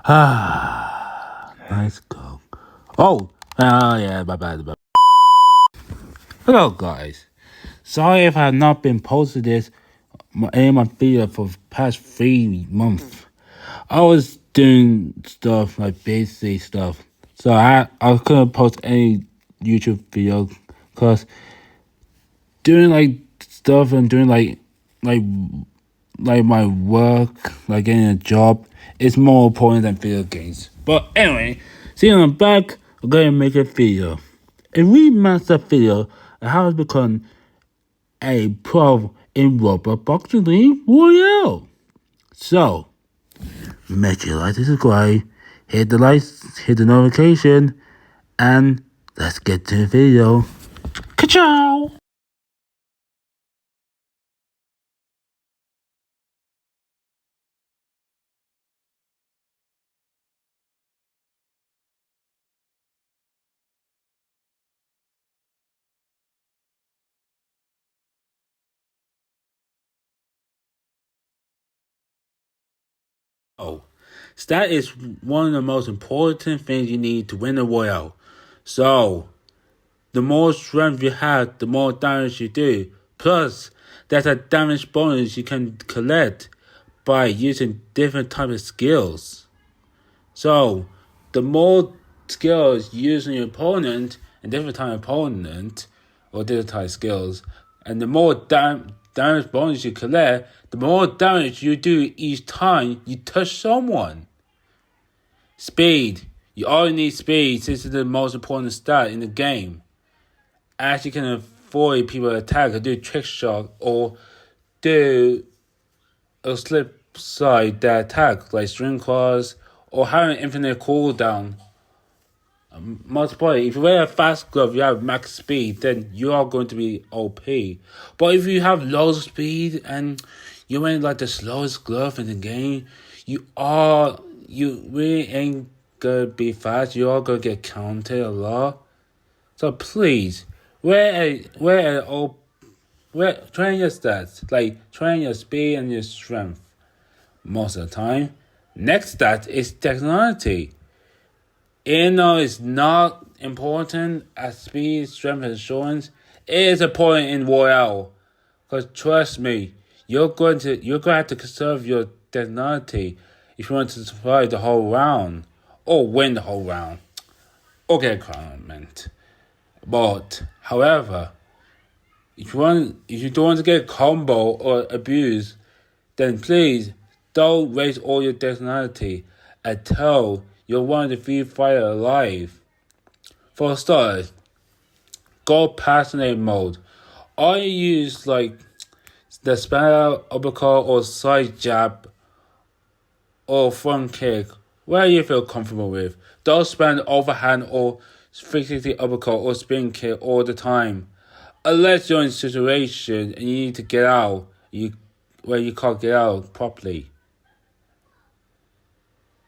Nice go. Oh, yeah, my bad. Hello, guys. Sorry if I have not been posted any of my video for the past 3 months. I was doing stuff like basic stuff, so I couldn't post any YouTube video because doing like stuff and doing like like my work, like getting a job, is more important than video games. But anyway, see I'm back. I'm gonna make a video, a remastered video on how to become a pro in Roblox Royale. So make sure you like and subscribe, hit the likes, hit the notification, and let's get to the video. Ka-chow! Oh, stat is one of the most important things you need to win a royale. So, the more strength you have, the more damage you do. Plus, there's a damage bonus you can collect by using different types of skills. So, the more skills you use on your opponent, and different type of opponent, or different type of skills, and the more damage bonus you collect, the more damage you do each time you touch someone. Speed. You always need speed since it's the most important stat in the game. As you can avoid people attack or do trick shot or do a slip side that attack like string claws or having infinite cooldown. Multiple. If you wear a fast glove, you have max speed, then you are going to be OP. But if you have low speed and you're wearing like the slowest glove in the game, you really ain't gonna be fast. You are gonna get counted a lot. So please train your stats, like train your speed and your strength most of the time. Next stat is technology. Even though it's not important as speed, strength, and endurance, it is important in Royale. Because trust me, you're going to have to conserve your technology if you want to survive the whole round or win the whole round or get a crown. But however, if you don't want to get combo or abuse, then please don't waste all your technology until you're one of the few fighters alive. For starters, go passionate mode. All you use like the spinal uppercut or side jab or front kick, where you feel comfortable with. Don't spam overhand or 360 uppercut or spin kick all the time. Unless you're in a situation and you need to get out, where you can't get out properly.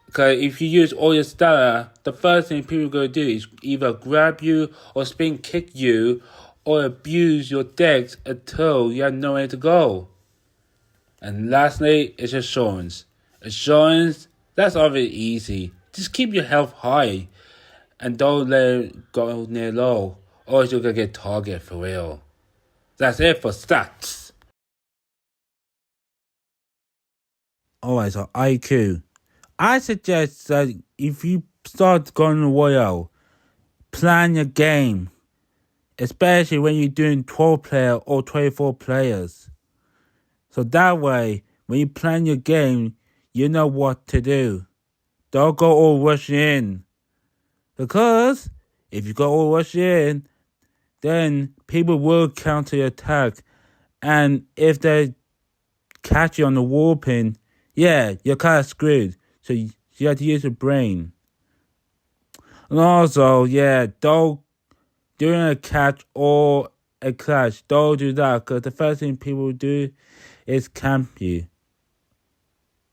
Because if you use all your stamina, the first thing people are going to do is either grab you or spin kick you or abuse your decks until you have nowhere to go. And lastly, it's assurance. Assurance, that's obviously easy. Just keep your health high and don't let it go near low, or you're going to get targeted for real. That's it for stats. Alright, so IQ. I suggest that if you start going to Royale, plan your game, especially when you're doing 12 player or 24 players. So that way, when you plan your game, you know what to do. Don't go all rushing in. Because if you go all rushing in, then people will counter your attack. And if they catch you on the wall pin, yeah, you're kind of screwed. So you have to use your brain. And also, yeah, don't during a catch or a clash, don't do that because the first thing people do is camp you.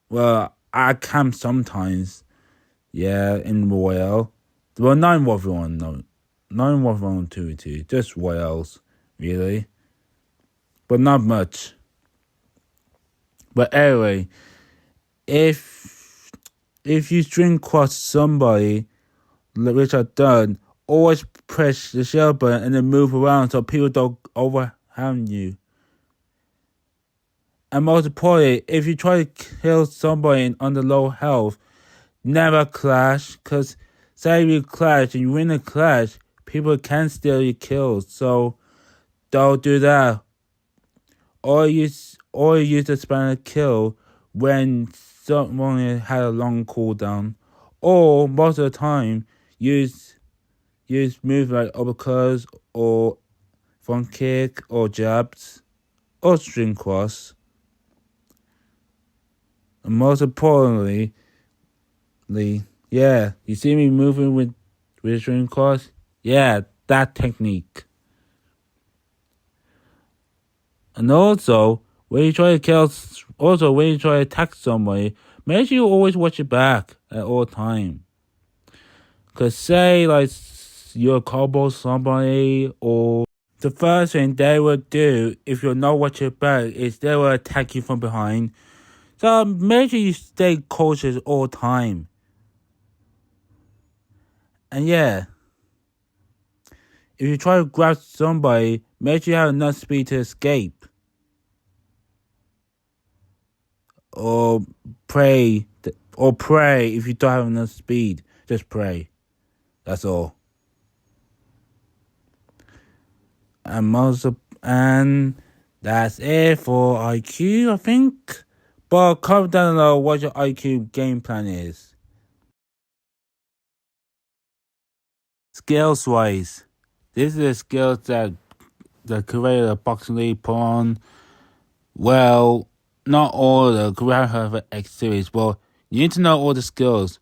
Well, I camp sometimes, yeah, in Royale. Well, not in World War 1, no. Not in World War 1, 2, 2. Just Royales, really. But not much. But anyway, if If you string cross somebody, which I've done, always press the shield button and then move around so people don't overhand you. And most importantly, if you try to kill somebody under low health, never clash, because say you clash and you win a clash, people can steal your kills, so don't do that. Or use the spanner kill when someone had a long cooldown. Or most of the time, use moves like uppercuts or front kick or jabs or string cross. And most importantly, yeah, you see me moving with string cross? Yeah, that technique. And also, when you try to attack somebody, make sure you always watch your back at all time. Cause say like you're combo somebody, or the first thing they would do if you're not watching your back is they will attack you from behind. So make sure you stay cautious all time. And yeah, if you try to grab somebody, make sure you have enough speed to escape. Or pray if you don't have enough speed. Just pray. That's all. And that's it for IQ, I think. But comment down below what your IQ game plan is. Skills wise, this is the skills that the creator of Boxing League put on. Well, not all the creator of the X series, but you need to know all the skills.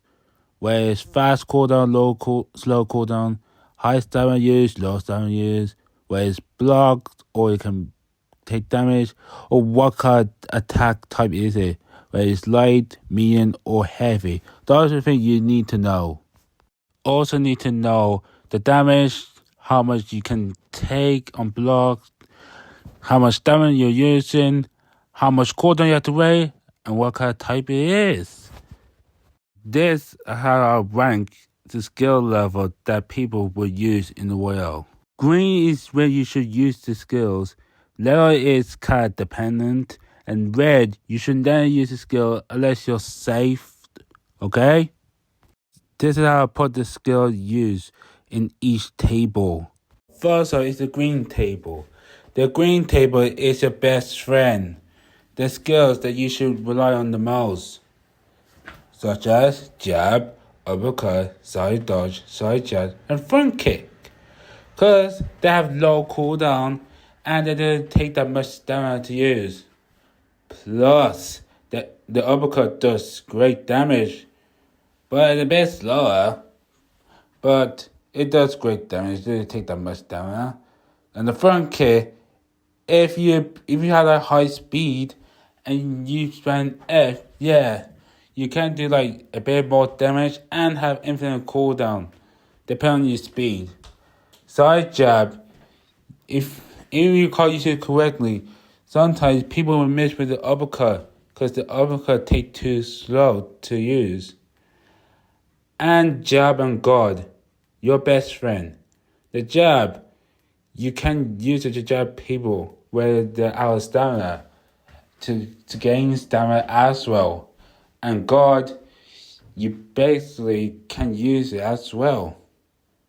Where it's fast cooldown, slow cooldown, high stamina use, low stamina use, where it's blocked or you can take damage, or what kind of attack type is it, where it's light, medium, or heavy. Those are the things you need to know. Also need to know the damage, how much you can take on blocks, how much stamina you're using, how much cooldown you have to wait, and what kind of type it is. This is how I rank the skill level that people would use in the royale. Green is where you should use the skills. Yellow is card dependent. And red, you should never use the skill unless you're safe. Okay? This is how I put the skill use in each table. First up is the green table. The green table is your best friend. The skills that you should rely on the most, such as jab, uppercut, side dodge, side jab, and front kick. Because they have low cooldown and they don't take that much stamina to use. Plus, the uppercut does great damage, but it's a bit slower. But it does great damage, it doesn't take that much stamina. And the front kick, if you have a high speed and you spend F, yeah, you can do like a bit more damage and have infinite cooldown, depending on your speed. Side jab, if you can't use it correctly, sometimes people will miss with the uppercut because the uppercut takes too slow to use. And jab and guard, your best friend. The jab, you can use it to jab people where they're out of stamina to gain stamina as well. And guard, you basically can use it as well.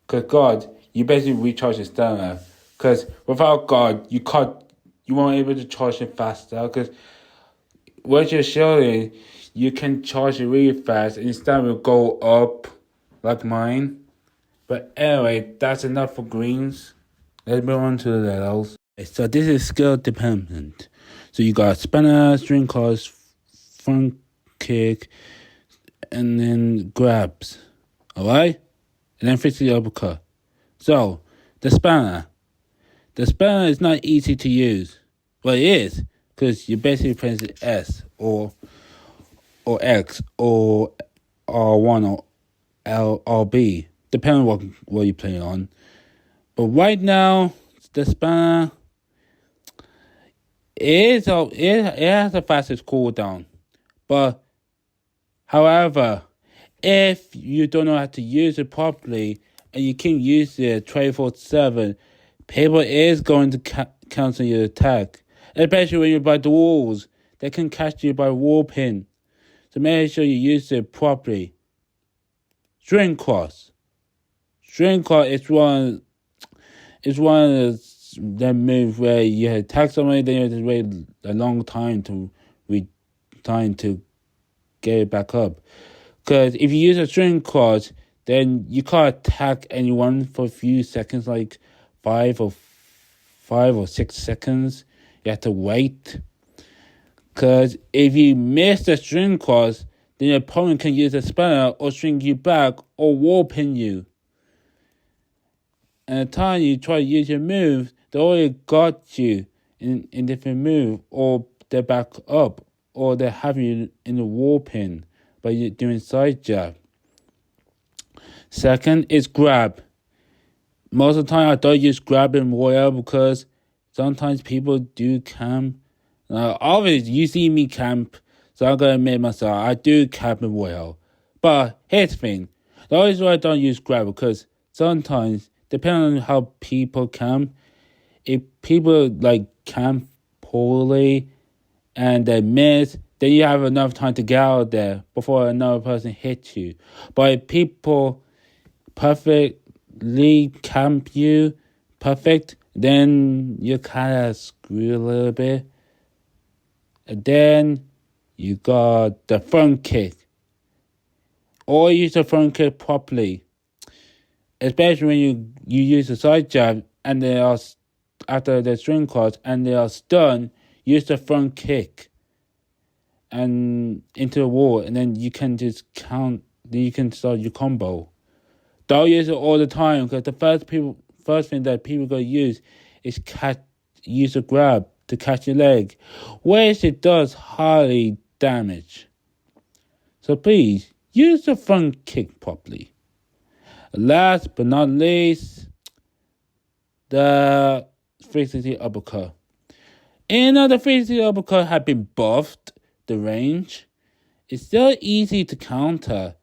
Because guard, you basically recharge your stamina. Because without guard, you won't able to charge it faster. Because once you're shielding, you can charge it really fast and your stamina will go up like mine. But anyway, that's enough for greens. Let's move on to the yellows. So this is skill dependent. So you got spanner, string cross, front kick, and then grabs. Alright? And then fix the uppercut. So, the spanner. The spanner is not easy to use. Well, it is, because you basically press S or X or R1 or L or B, depending on what you play on. But right now, the spanner it has the fastest cooldown. But however, If you don't know how to use it properly and you keep using it 24/7, people is going to cancel your attack. Especially when you're by the walls. They can catch you by wall pin. So make sure you use it properly. String cross. String cross is one of the moves where you attack somebody, then you have to wait a long time to get it back up. Because if you use a string cross, then you can't attack anyone for a few seconds, like 5 or 6 seconds. You have to wait. Because if you miss the string cross, then your opponent can use a spanner or string you back or wall pin you. And the time you try to use your moves, they already got you in different move, or they're back up, or they have you in the wall pin by you doing side jab. Second is grab. Most of the time I don't use grab in royale because sometimes people do camp. Now, obviously, you see me camp, so I'm going to admit myself, I do camp in royale. But here's the thing. The only reason I don't use grab because sometimes, depending on how people camp, if people like camp poorly and they miss, then you have enough time to get out there before another person hits you. But if people perfectly camp you perfect, then you kind of screw a little bit. And then you got the front kick. Or use the front kick properly. Especially when you use the side jab and they are after the string cross and they are stunned, use the front kick and into the wall, and then you can just count. Then you can start your combo. Don't use it all the time because the first thing that people gonna use is use a grab to catch your leg, which it does hardly damage. So please use the front kick properly. Last but not least, the 360 uppercut. Even though the 360 uppercut had been buffed, the range, it's still easy to counter,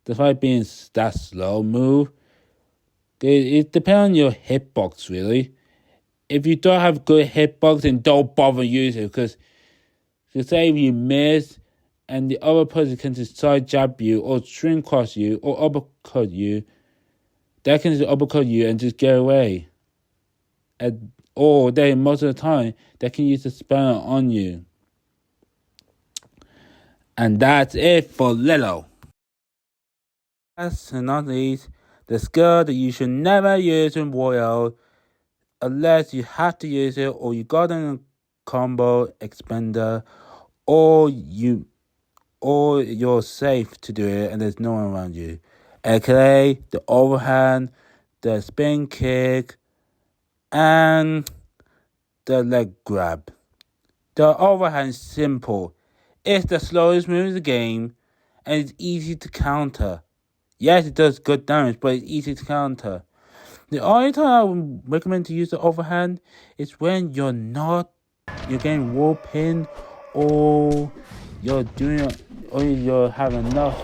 despite being that slow move. It depends on your hitbox, really. If you don't have good hitbox, then don't bother using it, because say if you miss and the other person can just side jab you or string cross you or uppercut you, they can just uppercut you and just get away. Or most of the time, they can use the spanner on you. And that's it for Lilo. Last and not least, the skill that you should never use in Royale unless you have to use it or you got in a combo expander or you're safe to do it and there's no one around you. AKA the overhand, the spin kick, and the leg grab. The overhand is simple. It's the slowest move in the game, and it's easy to counter. Yes, it does good damage, but it's easy to counter. The only time I would recommend to use the overhand is when you're getting wall pin, or you're having enough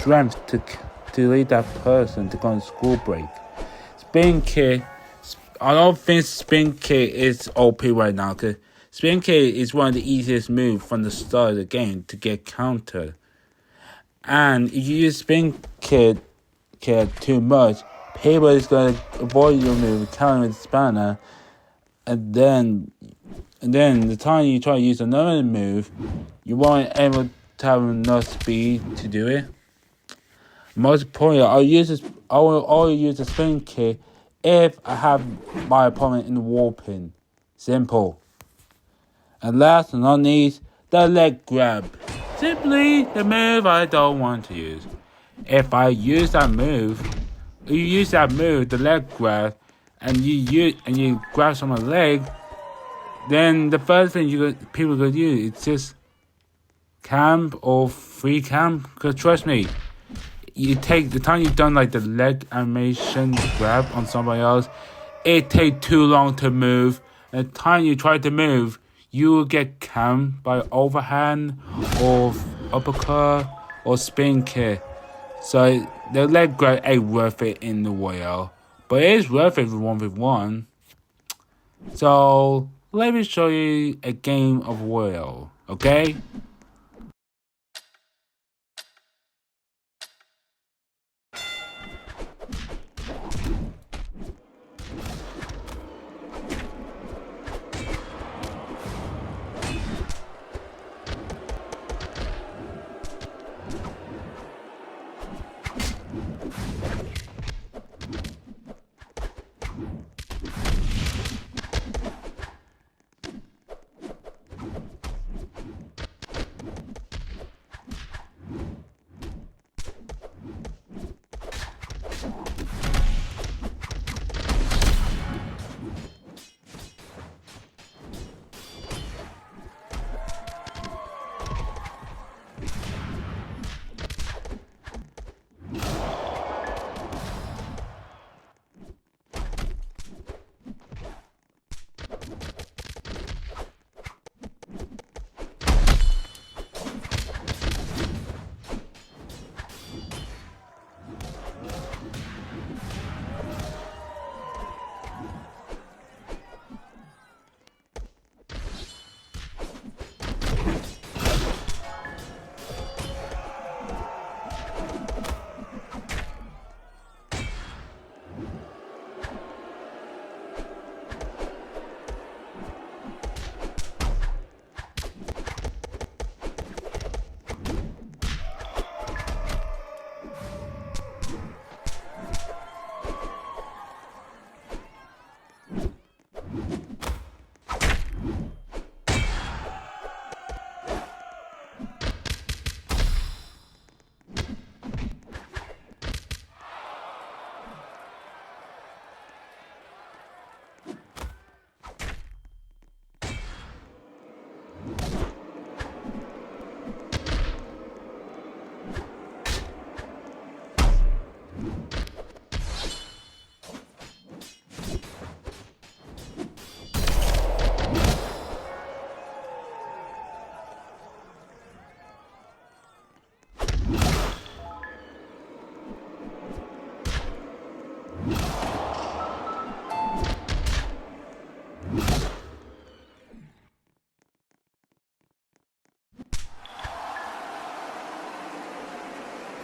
strength to lead that person to go on school break. Spin kick. I don't think spin kick is OP right now, because spin kick is one of the easiest moves from the start of the game to get countered. And if you use spin kick too much, people is going to avoid your move, countering with the spanner, and then the time you try to use another move, you won't able to have enough speed to do it. Most importantly, I will only use the spin kick if I have my opponent in the wall pin. Simple. And last but not least, the leg grab. Simply the move I don't want to use. If I use that move, the leg grab, and you grab someone's leg, then the first thing people could use is just camp or free camp. Because trust me, you take the time you've done like the leg animation grab on somebody else, it takes too long to move. And the time you try to move, you will get camped by overhand or uppercut or spin kick. So the leg grab ain't worth it in the royale, but it is worth it for 1v1. So let me show you a game of royale, okay?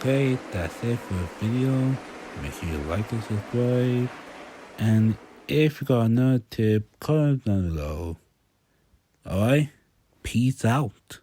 Okay, that's it for the video. Make sure you like and subscribe. And if you got another tip, comment down below. Alright? Peace out.